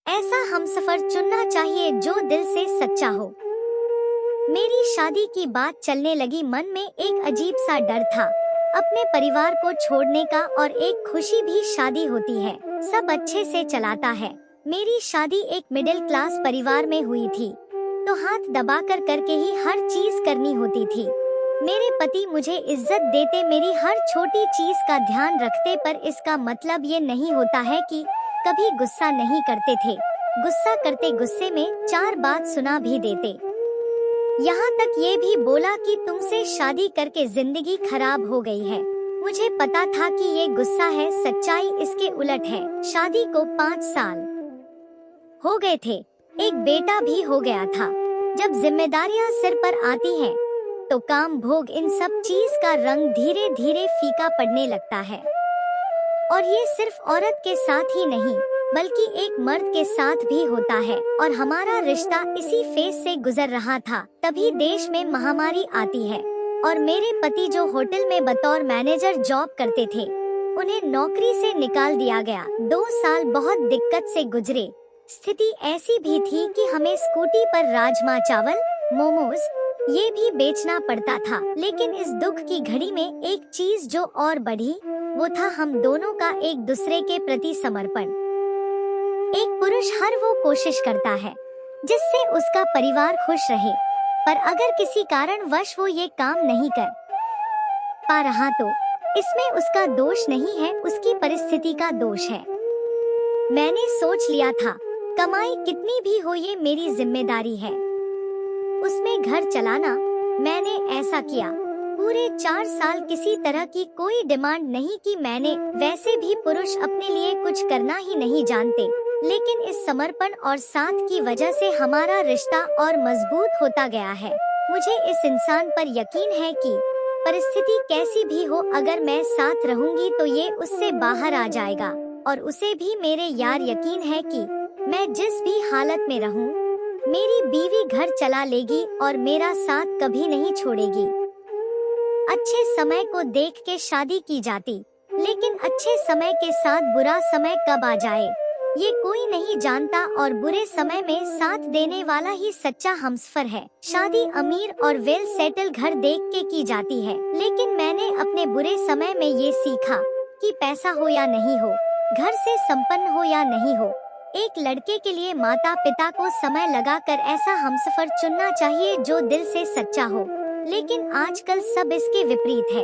ऐसा हमसफर चुनना चाहिए जो दिल से सच्चा हो। मेरी शादी की बात चलने लगी, मन में एक अजीब सा डर था, अपने परिवार को छोड़ने का, और एक खुशी भी। शादी होती है, सब अच्छे से चलाता है। मेरी शादी एक मिडिल क्लास परिवार में हुई थी, तो हाथ दबाकर करके ही हर चीज करनी होती थी। मेरे पति मुझे इज्जत देते, मेरी हर छोटी चीज का ध्यान रखते, पर इसका मतलब ये नहीं होता है कि कभी गुस्सा नहीं करते थे। गुस्सा करते, गुस्से में 4 बात सुना भी देते। यहाँ तक ये भी बोला कि तुमसे शादी करके जिंदगी खराब हो गई है। मुझे पता था कि ये गुस्सा है, सच्चाई इसके उलट है। शादी को 5 साल हो गए थे, एक बेटा भी हो गया था। जब जिम्मेदारियां सिर पर आती हैं, तो काम भोग, इन सब चीज का रंग धीरे धीरे फीका पड़ने लगता है। और ये सिर्फ औरत के साथ ही नहीं, बल्कि एक मर्द के साथ भी होता है। और हमारा रिश्ता इसी फेज से गुजर रहा था, तभी देश में महामारी आती है, और मेरे पति जो होटल में बतौर मैनेजर जॉब करते थे, उन्हें नौकरी से निकाल दिया गया। 2 साल बहुत दिक्कत से गुजरे। स्थिति ऐसी भी थी कि हमें स्कूटी पर राजमा चावल, मोमोज ये भी बेचना पड़ता था। लेकिन इस दुख की घड़ी में एक चीज जो और बढ़ी, वो था हम दोनों का एक दूसरे के प्रति समर्पण। एक पुरुष हर वो कोशिश करता है जिससे उसका परिवार खुश रहे, पर अगर किसी कारणवश वो ये काम नहीं कर पा रहा, तो इसमें उसका दोष नहीं है, उसकी परिस्थिति का दोष है। मैंने सोच लिया था, कमाई कितनी भी हो ये मेरी जिम्मेदारी है, उसमें घर चलाना। मैंने ऐसा किया। पूरे 4 साल किसी तरह की कोई डिमांड नहीं की मैंने। वैसे भी पुरुष अपने लिए कुछ करना ही नहीं जानते, लेकिन इस समर्पण और साथ की वजह से हमारा रिश्ता और मजबूत होता गया है। मुझे इस इंसान पर यकीन है कि परिस्थिति कैसी भी हो, अगर मैं साथ रहूंगी तो ये उससे बाहर आ जाएगा, और उसे भी मेरे यार यकीन है कि मैं जिस भी हालत में रहूं, मेरी बीवी घर चला लेगी और मेरा साथ कभी नहीं छोड़ेगी। अच्छे समय को देख के शादी की जाती, लेकिन अच्छे समय के साथ बुरा समय कब आ जाए ये कोई नहीं जानता, और बुरे समय में साथ देने वाला ही सच्चा हमसफर है। शादी अमीर और वेल सेटल घर देख के की जाती है, लेकिन मैंने अपने बुरे समय में ये सीखा कि पैसा हो या नहीं हो, घर से संपन्न हो या नहीं हो, एक लड़के के लिए माता पिता को समय लगाकर ऐसा हमसफर चुनना चाहिए जो दिल से सच्चा हो। लेकिन आजकल सब इसके विपरीत है।